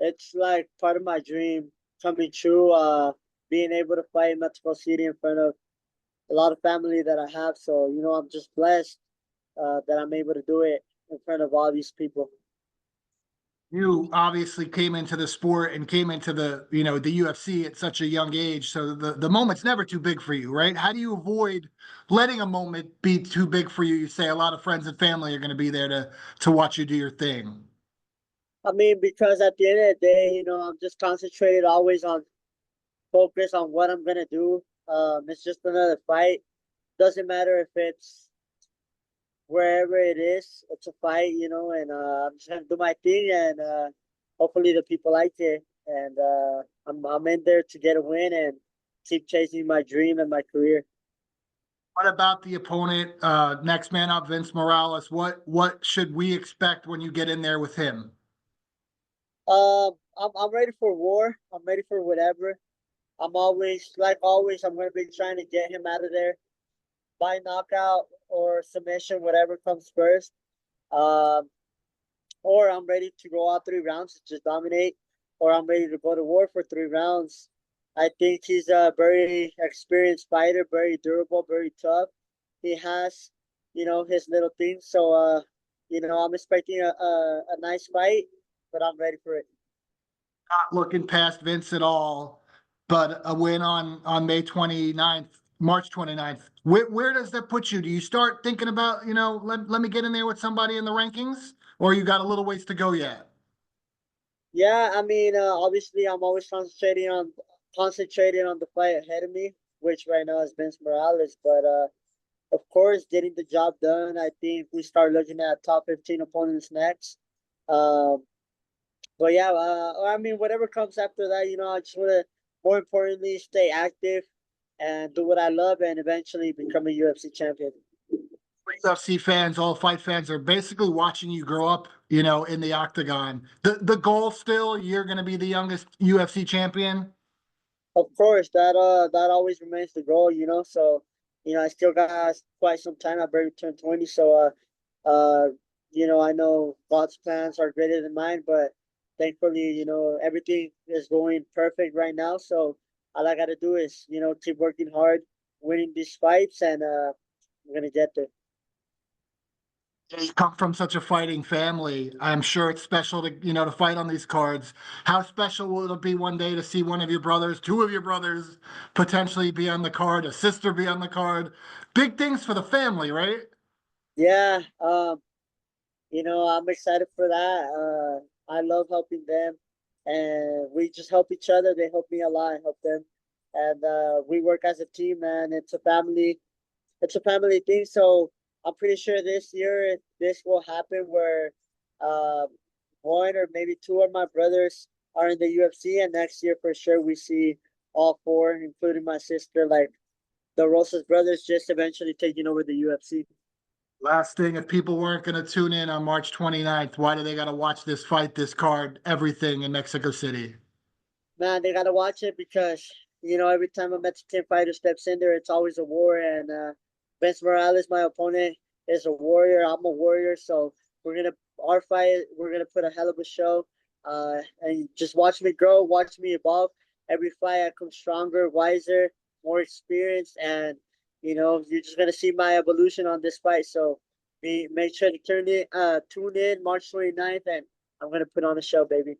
It's like part of my dream coming true. Being able to fight in Mexico City in front of a lot of family that I have. So I'm just blessed that I'm able to do it in front of all these people. You obviously came into the sport and came into the UFC at such a young age, so the moment's never too big for you, right? How do you avoid letting a moment be too big for you? You say a lot of friends and family are going to be there to watch you do your thing. I mean, because at the end of the day, I'm just concentrated always on focus on what I'm gonna do. It's just another fight. Doesn't matter if it's wherever it is, it's a fight, and I'm just gonna do my thing, and hopefully the people like it. And I'm in there to get a win and keep chasing my dream and my career. What about the opponent? Next man up, Vince Morales. What should we expect when you get in there with him? I'm ready for war. I'm ready for whatever. I'm always like always. I'm gonna be trying to get him out of there by knockout or submission, whatever comes first. Um, or I'm ready to go out 3 rounds and just dominate, or I'm ready to go to war for 3 rounds. I think he's a very experienced fighter, very durable, very tough. He has, his little things. So, I'm expecting a nice fight, but I'm ready for it. Not looking past Vince at all, but a win on May 29th, March 29th. Where does that put you? Do you start thinking about, let me get in there with somebody in the rankings, or you got a little ways to go yet? Yeah, I mean, obviously, I'm always concentrating on the fight ahead of me, which right now is Vince Morales. But of course, getting the job done. I think we start looking at top 15 opponents next. Um, but yeah, I mean, whatever comes after that, I just want to, more importantly, stay active and do what I love, and eventually become a UFC champion. UFC fans, all fight fans are basically watching you grow up, in the octagon. The goal still, you're going to be the youngest UFC champion. Of course, that always remains the goal, So, I still got quite some time. I barely turned 20, so I know God's plans are greater than mine, but thankfully, everything is going perfect right now. So all I gotta do is, keep working hard, winning these fights, and I'm gonna get there. You come from such a fighting family. I'm sure it's special to fight on these cards. How special will it be one day to see one of your brothers, two of your brothers potentially be on the card, a sister be on the card? Big things for the family, right? Yeah, I'm excited for that. I love helping them, and we just help each other. They help me a lot. I help them, and we work as a team, man. It's a family thing. So I'm pretty sure this year this will happen where uh, one or maybe two of my brothers are in the UFC, and next year for sure we see all four, including my sister, like the Rosas brothers, just eventually taking over the UFC. Last thing, if people weren't going to tune in on March 29th, why do they got to watch this fight, this card, everything in Mexico City? Man, they gotta watch it because every time a Mexican fighter steps in there, it's always a war. And Vince Morales, my opponent, is a warrior. I'm a warrior, so our fight. We're gonna put a hell of a show. And just watch me grow, watch me evolve. Every fight, I come stronger, wiser, more experienced, and you're just gonna see my evolution on this fight. So, make sure to tune in March 29th, and I'm gonna put on a show, baby.